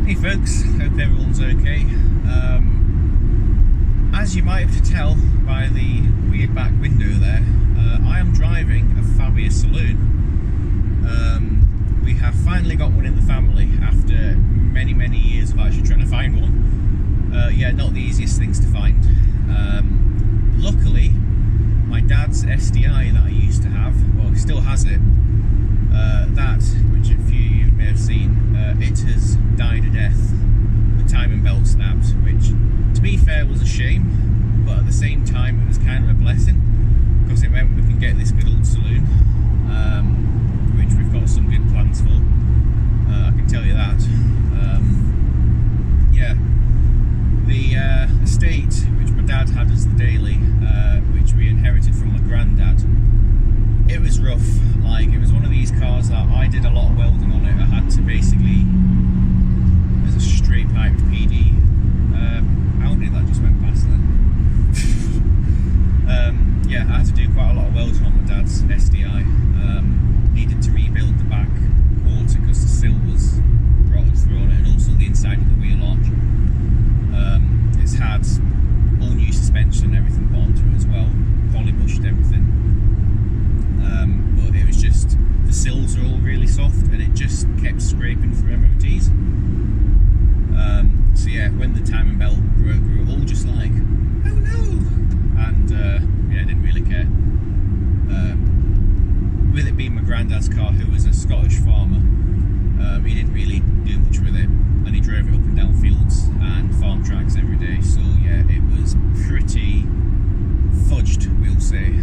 Hey folks, hope everyone's okay. As you might have to tell by the weird back window there, I am driving a Fabia Saloon. We have finally got one in the family after many years of actually trying to find one. Yeah, not the easiest things to find. Luckily, my dad's SDI that I used to have, well, he still has it, that, which a few of you may have seen, it has died a death. The timing belt snapped, which, to be fair, was a shame, but at the same time, it was kind of a blessing, because it meant we can get this good old saloon, which we've got some good plans for. I can tell you that. Yeah, the estate, which my dad had as the daily, which we inherited from my granddad, it was rough. Like, it was one of these cars that I did a lot of welding on it. I had to basically, there's a straight pipe PD. Audi that just went past then. Yeah, I had to do quite a lot of welding on my dad's SDI. Needed to rebuild the back quarter because the sill was rotted through on it, and also the inside of the wheel arch. It's had all new suspension and everything put onto it as well, polybushed everything. But it was just, the sills are all really soft and it just kept scraping through MOTs. So yeah, when the timing belt broke, we were all just like, oh no! And yeah, I didn't really care. With it being my granddad's car, who was a Scottish farmer, he didn't really do much with it, and he drove it up and down fields and farm tracks every day. So yeah, it was pretty fudged, we'll say.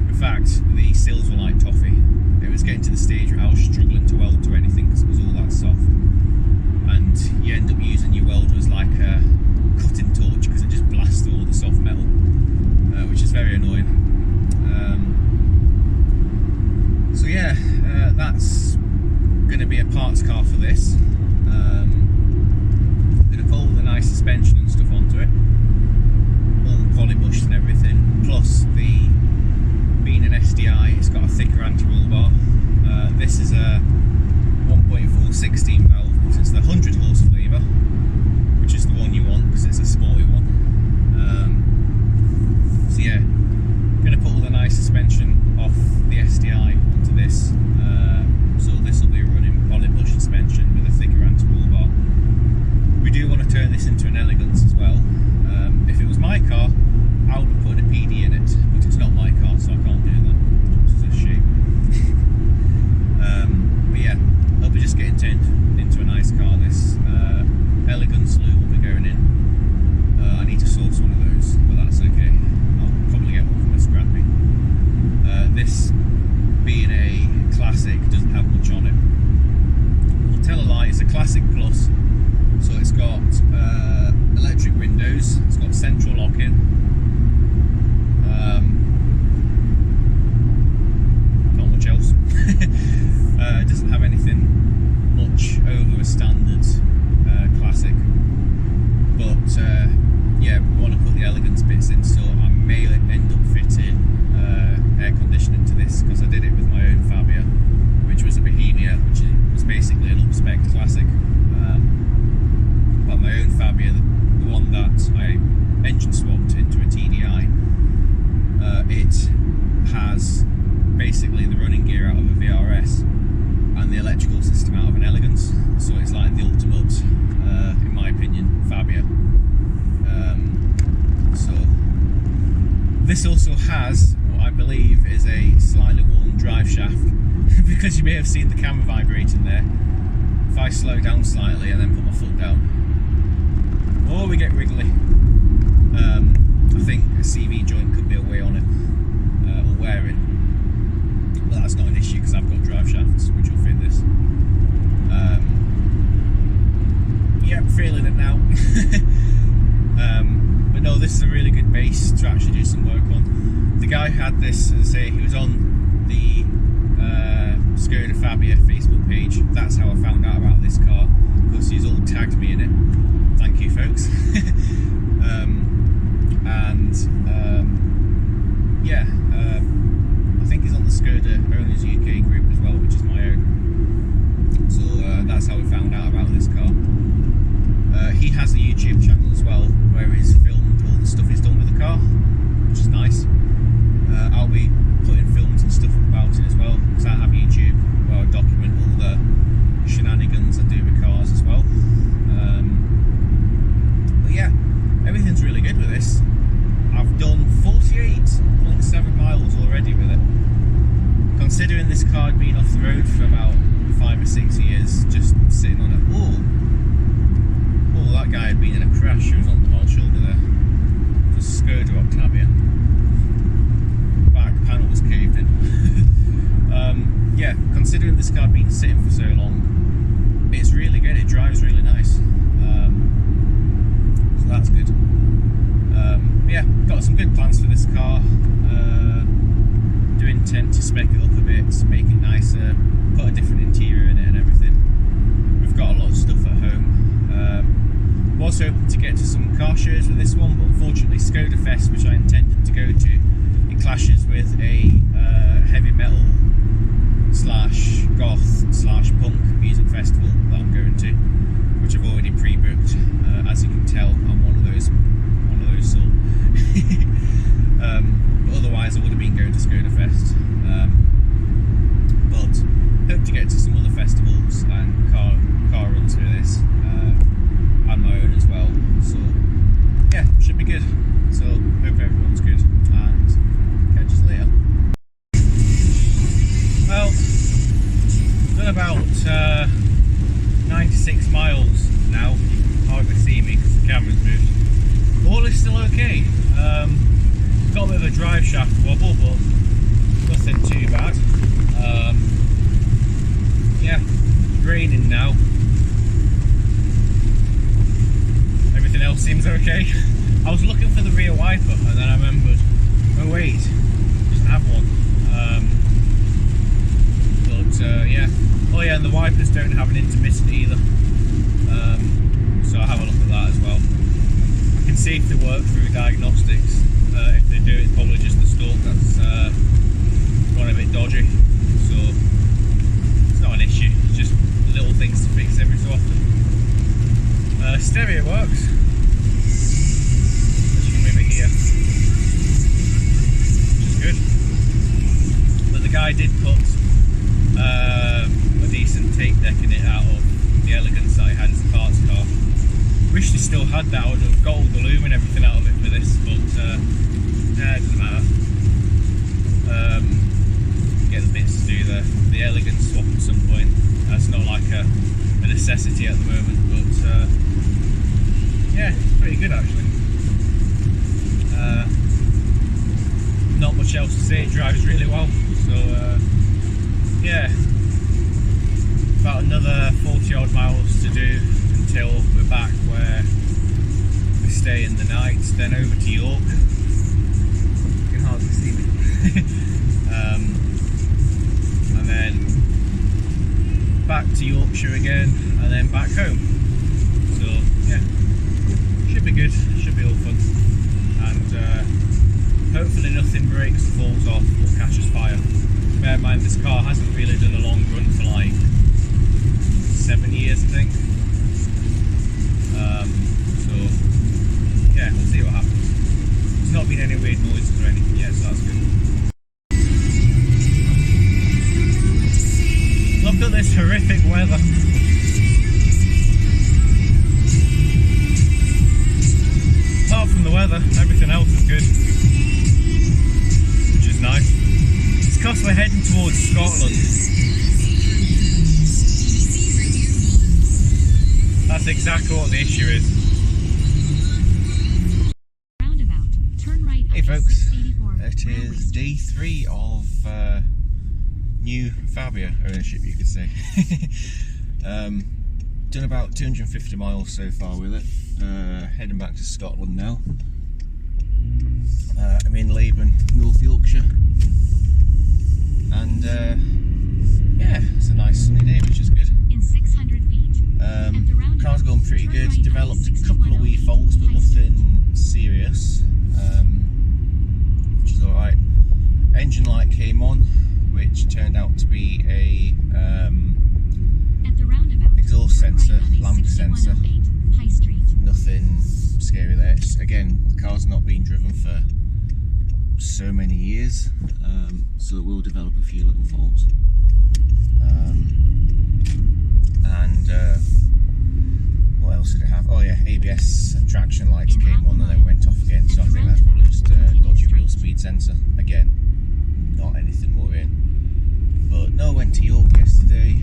In fact, the sills were like toffee. It was getting to the stage where I was struggling to weld to anything because it was all that soft. And you end up using your welder as like a cutting torch because it just blasts all the soft metal, which is very annoying. So yeah, that's going to be a parts car for this. Going to put all the nice suspension and stuff onto it, all polybushed and everything, plus being an SDI, it's got a thicker anti-roll bar. This is a 1.4 16 valve, because it's the 100 horse flavour, which is the one you want because it's a sporty one. So yeah, I'm going to put all the nice suspension off the SDI onto this. So this will be running polybush suspension with a thicker anti-roll bar. We do want to turn this into an elegance as well. If it was my car, I would have put a PD in it, but it's not my car, so I can't do that, which is a shame. But yeah, I'll be just getting turned into a nice car. This elegance saloon will be going in. I need to source one of those, but that's okay. I'll probably get one from a scrappy. This being a classic doesn't have much on it. I'll tell a lie, it's a classic plus. So it's got electric windows, it's got central lock-in, not much else. It doesn't have anything much over a standard classic, but yeah, we want to put the elegance bits in, so I may end up fitting air conditioning to this, because I did it with my own Fabia, which was a Bohemia, which was basically an up-spec classic. But my own Fabia, the one that I engine swapped into a TDI, it has basically the running gear out of a VRS and the electrical system out of an Elegance, so it's like the ultimate, in my opinion, Fabia. So this also has what I believe is a slightly worn drive shaft, because you may have seen the camera vibrating there. If I slow down slightly and then put my foot down, oh, we get wriggly. I think a CV joint could be away on it, or wearing. But that's not an issue because I've got drive shafts which will fit this. Yeah, I'm feeling it now. But no, this is a really good base to actually do some work on. The guy who had this, as I say, he was on the Skoda Fabia Facebook page. That's how I found out about this car, because he's all tagged me in it. Thank you, folks. Yeah, I think he's on the Skoda Owners UK group as well, which is my own. So that's how we found out about this. 6 years, just sitting on it. Oh, that guy had been in a crash. He was on the hard shoulder there. The Skoda Fabia. Back panel was caved in. Yeah, considering this car had been sitting for so long, it's really good. It drives really nice. So that's good. Yeah, got some good plans for this car. Do intend to spec it up a bit, to make it nicer, put a different interior in it and everything. We've got a lot of stuff at home. Was hoping to get to some car shows with this one, but unfortunately Skoda Fest, which I intended to go to, it clashes with a heavy metal / goth / punk music festival that I'm going to, which I've already pre-booked. As you can tell, I'm one of those soul. But otherwise I would have been going to Skoda Fest. But hope to get to some other festivals and car runs with this, and my own as well. So yeah, should be good. So hope everyone's good, and catch us later. Well, done about 96 miles now. Hardly see me because the camera's moved. All is still okay. Got a bit of a drive shaft wobble, but nothing too bad. Yeah, it's raining now. Everything else seems okay. I was looking for the rear wiper and then I remembered, oh wait, it doesn't have one. Yeah. Oh yeah, and the wipers don't have an intermittent either. So I'll have a look at that as well. I can see if they work through diagnostics. If they do, it's probably just the stalk that's gone a bit dodgy. So it's not an issue, it's just little things to fix every so often. Stereo works, as you can maybe hear, which is good. But the guy did put a decent tape deck in it out of the Elegance that I had as a parts car. Wish they still had that. I would have got all the loom and everything out of it for this, but nah, it doesn't matter. Get the bits to do the Elegance swap at some point. That's not like a necessity at the moment, but yeah, pretty good actually. Not much else to say, it drives really well, so yeah, about another 40 odd miles to do until we're back where we stay in the night, then over to York. You can hardly see me. And then back to Yorkshire again, and then back home. So yeah, should be good, should be all fun, and hopefully nothing breaks, falls off, or catches fire. Bear in mind this car hasn't really done a long run for like 7 years I think. So yeah, we'll see what happens. There's not been any weird noises or anything yet, so that's good. Look at this horrific weather. Apart from the weather, everything else is good, which is nice. It's because we're heading towards Scotland. That's exactly what the issue is. Hey folks, it is day 3 of new Fabia ownership, you could say. Done about 250 miles so far with it. Heading back to Scotland now. I'm in Laban, North Yorkshire, and yeah, it's a nice sunny day, which is good. In 600 feet. Car's going pretty good. Developed a couple of wee faults, but nothing serious, which is alright. Engine light came on, which turned out to be a exhaust sensor, lamp sensor. Nothing scary there. Again, the car's not been driven for so many years, so it will develop a few little faults. And what else did it have? Oh yeah, ABS and traction lights came on and then went off again, so I think that's probably just a dodgy wheel speed sensor. Again, not anything worrying. But no, went to York yesterday.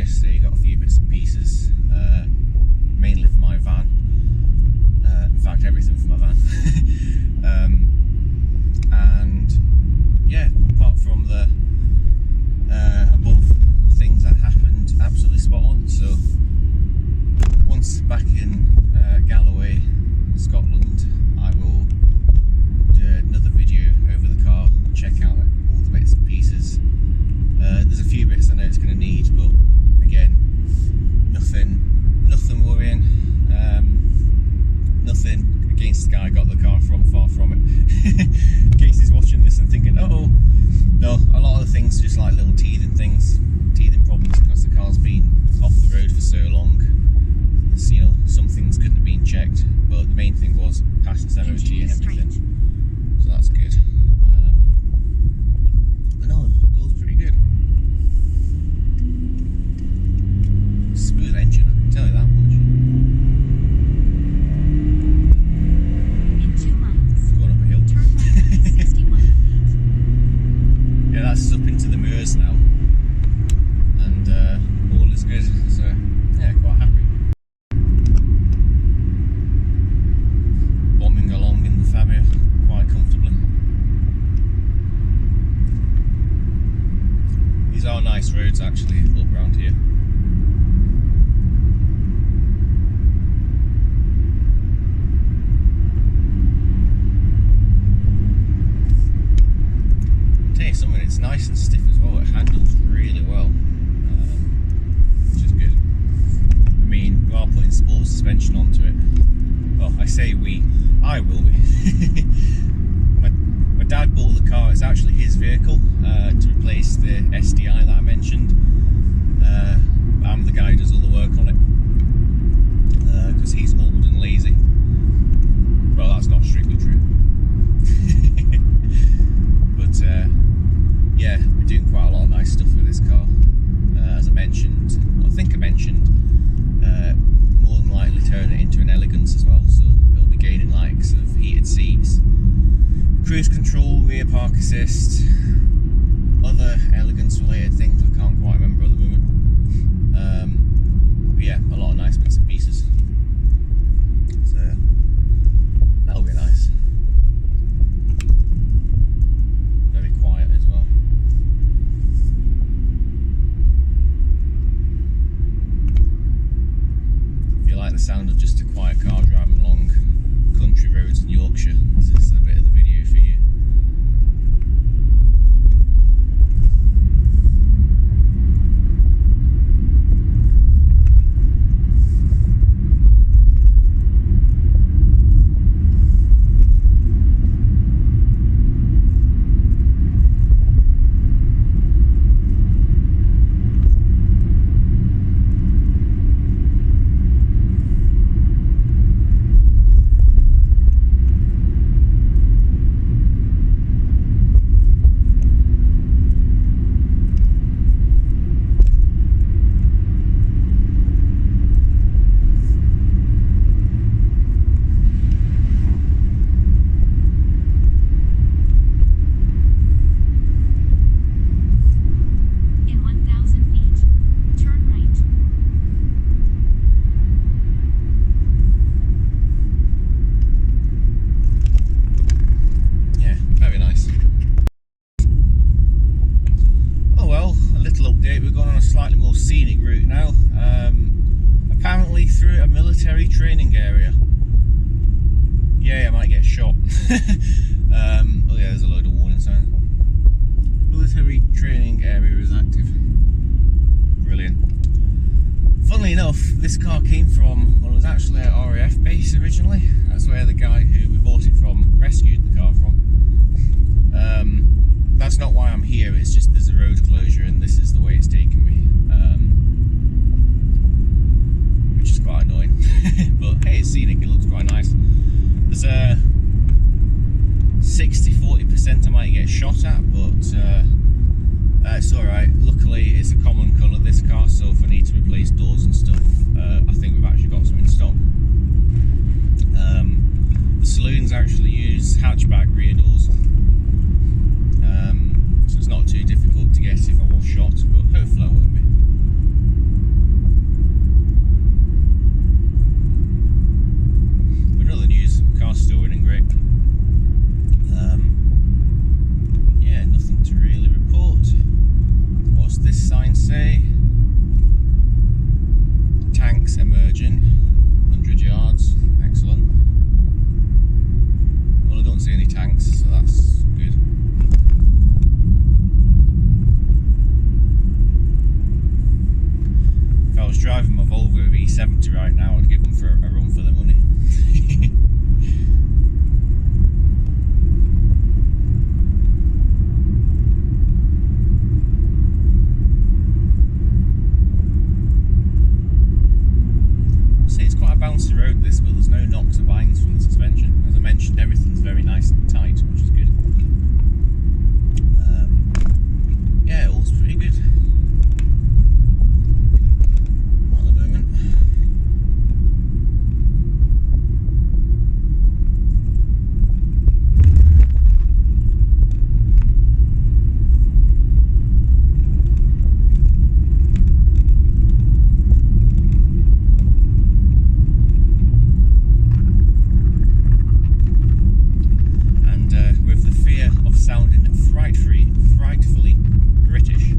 yesterday, got a few bits and pieces, mainly for my van. In fact, everything for my van. And yeah, apart from the above things that happened, absolutely spot on. So once back in Galloway, Scotland, I will do another video over the car, check out all the bits and pieces. There's a few bits I know it's going to need, but again, nothing worrying. Nothing against the guy I got the car from, far from it. In case he's watching this and thinking, oh, no, a lot of the things are just like little teething problems because the car's been off the road for so long. It's, you know, some things couldn't have been checked, but the main thing was past its MOT and everything, so that's good. But no, it goes pretty good. Smooth engine, I can tell you that much. In 2 miles, Going up a hill. turn right at 61 feet. Yeah, that's up into the Meuse now, and all is good, so yeah, quite happy. Bombing along in the Fabia quite comfortably. These are nice roads actually, up around here. Something, it's nice and stiff as well, it handles really well, which is good. I mean, we are putting sport suspension onto it. Well, I say I will be. my dad bought the car, it's actually his vehicle, to replace the SDI that I mentioned. I'm the guy who does all the work on it, because he's old and lazy. Well, that's not strictly true. But yeah, we're doing quite a lot of nice stuff with this car. As I mentioned, I think I mentioned, more than likely turn it into an elegance as well, so it'll be gaining likes of heated seats, cruise control, rear park assist, other elegance related things I can't quite remember at the moment. But yeah, a lot of nice bits and pieces. So that'll be nice. Very quiet as well. If you like the sound of just a quiet car driving along country roads in Yorkshire, this is a bit of the video for you. Slightly more scenic route now, apparently through a military training area. Yeah, I might get shot. Oh yeah, there's a load of warning signs. Military training area is active. Brilliant. Funnily enough, this car came from, well, it was actually at RAF base originally. That's where the guy who we bought it from rescued the car from. That's not why I'm here, it's just there's a road closure and this is the way it's taken me, which is quite annoying. But hey, it's scenic, it looks quite nice. There's a 60-40% I might get shot at, but it's alright. Luckily it's a common colour, this car, so if I need to replace doors and stuff, I think we've actually got some in stock. The saloons actually use hatchback rear doors, so it's not too difficult to get if I was shot, but hopefully I won't be. sounding frightfully British.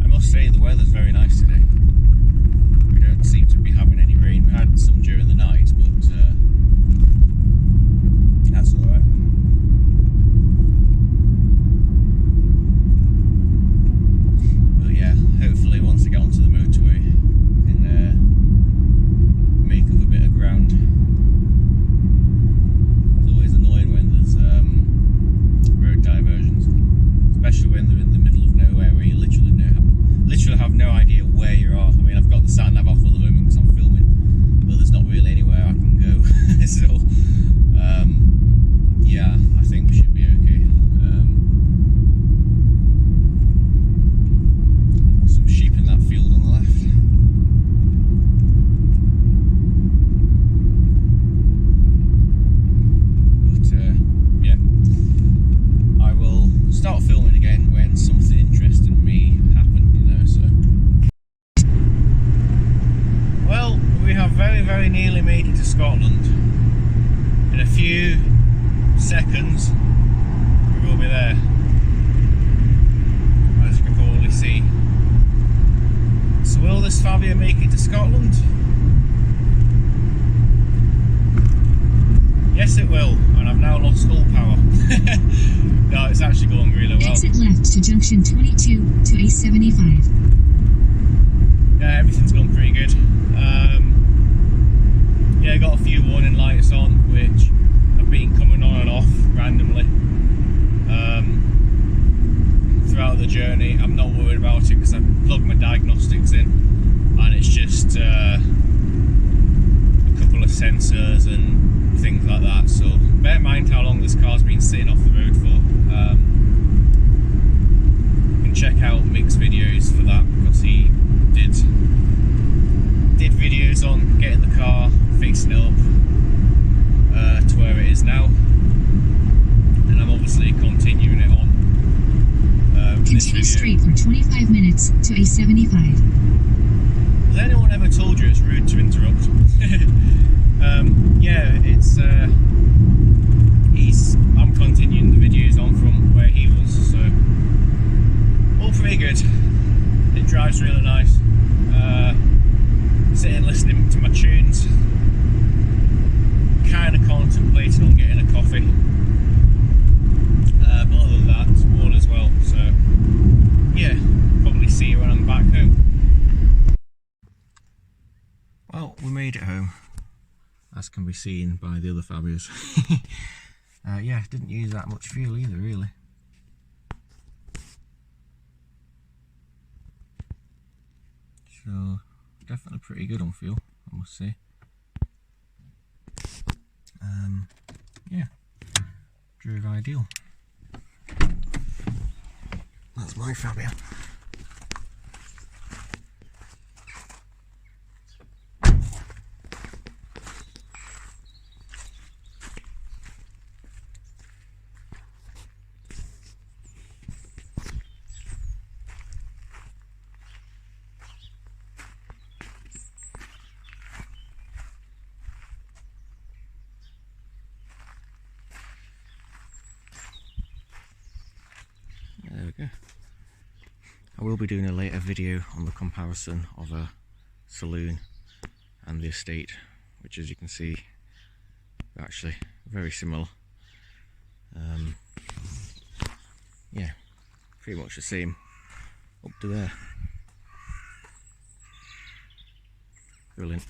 I must say the weather's very nice today. We don't seem to be having any rain. We had some during the night, but that's alright. But yeah, hopefully once I get onto the motorway, I can make up a bit of ground. It's always annoying when there's road diversions, especially when they're in the middle of nowhere where you literally have no idea where you are. I mean, I've got the sat nav off at the moment because I'm filming, but there's not really anywhere I can go. So yeah, I think we should be okay. Some sheep in that field on the left. But yeah, I will start filming again when something interesting may happen, you know. So, well, we have very nearly made it to Scotland. In a few seconds we will be there, as you can probably see. So will this Fabia make it to Scotland? Yes it will, and I've now lost all power. No, it's actually going really well. Exit left to junction 22 to A75. Yeah, everything's going pretty good. Yeah, I got a few warning lights on, which have been coming on and off randomly throughout the journey. I'm not worried about it because I've plugged my diagnostics in, and it's just a couple of sensors and things like that. So bear in mind how long this car's been sitting off the road for. You can check out Mick's videos for that, because he did videos on getting the car, fixing it up to where it is now, and I'm obviously continuing it on. Continue straight for 25 minutes to A75. Has anyone ever told you it's rude to interrupt? Yeah, it's I'm continuing the videos on from where he was, so all pretty good. It drives really nice. Sitting listening to my tunes, kind of contemplating on getting a coffee, but other than that, all is well. So yeah, probably see you when I'm back home. Well, we made it home, as can be seen by the other Fabias. Yeah, didn't use that much fuel either, really. So definitely pretty good on fuel, I must say. Yeah, drove ideal. That's my Fabia. There we go. I will be doing a later video on the comparison of a saloon and the estate, which, as you can see, are actually very similar. Yeah, pretty much the same up to there. Brilliant.